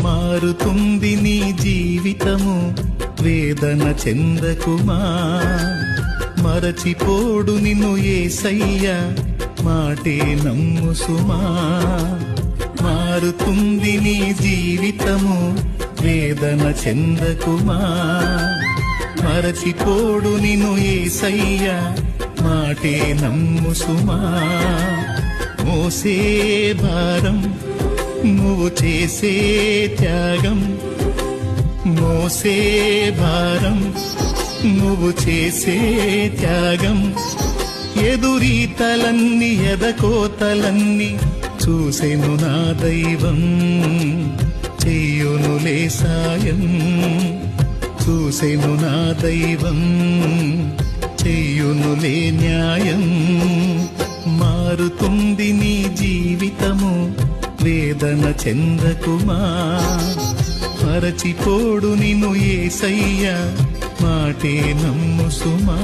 మారుతుంది నీ జీవితము, వేదన చెందకుమా. మరచిపోడు నిన్ను యేసయ్య, మాటే నమ్ము సుమా. మారుతుంది నీ జీవితము, వేదన చెందకుమా. మరచిపోడు నిన్ను యేసయ్య, మాటే నమ్ము సుమా. మోసే భారం నువ్వు చేసే త్యాగం, మోసే భారం నువ్వు చేసే త్యాగం. ఎదురీతలన్నీ ఎదకోతలన్నీ చూసెను నా దైవం, చెయ్యునులే సాయం. చూసెను నా దైవం, చెయ్యునులే న్యాయం. మారుతుంది నీ జీవితము, వేదన చెందకుమా. మరచిపోడు నిన్ను యేసయ్య, మాటే నమ్ము సుమా.